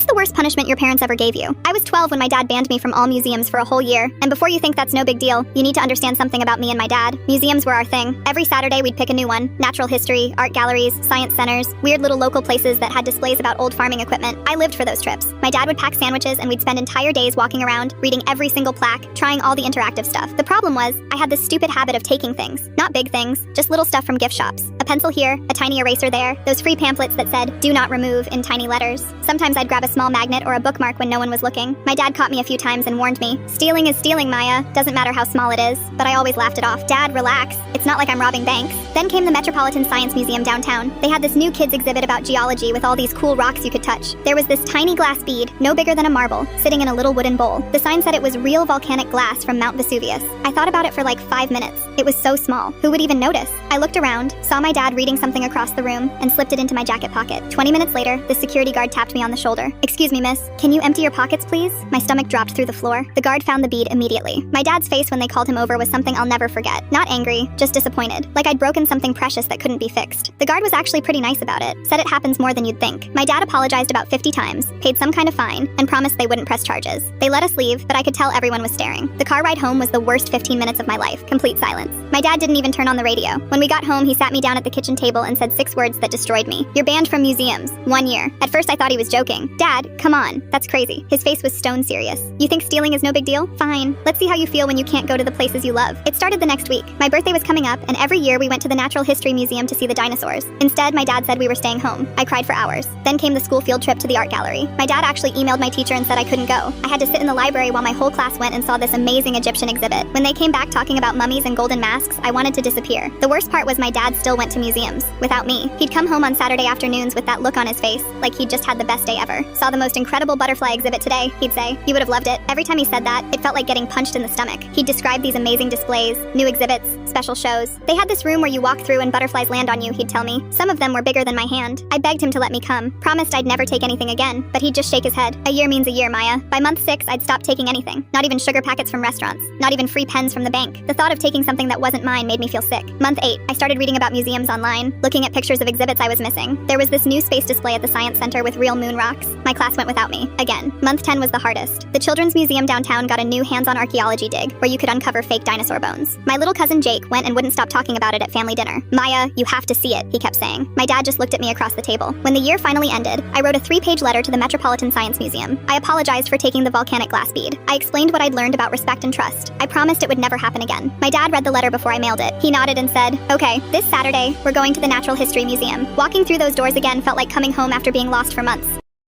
What's the worst punishment your parents ever gave you? I was 12 when my dad banned me from all museums for a whole year, and before you think that's no big deal, you need to understand something about me and my dad. Museums were our thing. Every Saturday we'd pick a new one. Natural history, art galleries, science centers, weird little local places that had displays about old farming equipment. I lived for those trips. My dad would pack sandwiches and we'd spend entire days walking around, reading every single plaque, trying all the interactive stuff. The problem was, I had this stupid habit of taking things. Not big things, just little stuff from gift shops. A pencil here, a tiny eraser there, those free pamphlets that said, "Do not remove" in tiny letters. Sometimes I'd grab a small magnet or a bookmark when no one was looking. My dad caught me a few times and warned me, "Stealing is stealing, Maya. Doesn't matter how small it is." But I always laughed it off. "Dad, relax. It's not like I'm robbing banks." Then came the Metropolitan Science Museum downtown. They had this new kids exhibit about geology with all these cool rocks you could touch. There was this tiny glass bead, no bigger than a marble, sitting in a little wooden bowl. The sign said it was real volcanic glass from Mount Vesuvius. I thought about it for like 5 minutes. It was so small. Who would even notice? I looked around, saw my dad reading something across the room, and slipped it into my jacket pocket. 20 minutes later, the security guard tapped me on the shoulder. "Excuse me, miss. Can you empty your pockets, please?" My stomach dropped through the floor. The guard found the bead immediately. My dad's face when they called him over was something I'll never forget. Not angry, just disappointed. Like I'd broken something precious that couldn't be fixed. The guard was actually pretty nice about it. Said it happens more than you'd think. My dad apologized about 50 times, paid some kind of fine, and promised they wouldn't press charges. They let us leave, but I could tell everyone was staring. The car ride home was the worst 15 minutes of my life. Complete silence. My dad didn't even turn on the radio. When we got home, he sat me down at the kitchen table and said 6 words that destroyed me. "You're banned from museums. 1 year." At first I thought he was joking. "Dad, come on. That's crazy." His face was stone serious. "You think stealing is no big deal? Fine. Let's see how you feel when you can't go to the places you love." It started the next week. My birthday was coming up, and every year we went to the Natural History Museum to see the dinosaurs. Instead, my dad said we were staying home. I cried for hours. Then came the school field trip to the art gallery. My dad actually emailed my teacher and said I couldn't go. I had to sit in the library while my whole class went and saw this amazing Egyptian exhibit. When they came back talking about mummies and golden masks, I wanted to disappear. The worst part was my dad still went to museums. Without me. He'd come home on Saturday afternoons with that look on his face, like he'd just had the best day ever. "Saw the most incredible butterfly exhibit today," he'd say. You would have loved it. Every time he said that, it felt like getting punched in the stomach. He'd describe these amazing displays, new exhibits, special shows. They had this room where you walk through and butterflies land on you, he'd tell me. Some of them were bigger than my hand. I begged him to let me come. Promised I'd never take anything again, but he'd just shake his head. A year means a year, Maya. By month 6, I'd stopped taking anything. Not even sugar packets from restaurants. Not even free pens from the bank. The thought of taking something that wasn't mine made me feel sick. Month 8, I started reading about museums online, looking at pictures of exhibits I was missing. There was this new space display at the Science Center with real moon rocks. My class went without me. Again. Month 10 was the hardest. The Children's Museum downtown got a new hands-on archaeology dig, where you could uncover fake dinosaur bones. My little cousin Jake went and wouldn't stop talking about it at family dinner. "Maya, you have to see it," he kept saying. My dad just looked at me across the table. When the year finally ended, I wrote a 3-page letter to the Metropolitan Science Museum. I apologized for taking the volcanic glass bead. I explained what I'd learned about respect and trust. I promised it would never happen again. My dad read the letter before I mailed it. He nodded and said, "Okay, this Saturday, we're going to the Natural History Museum." Walking through those doors again felt like coming home after being lost for months.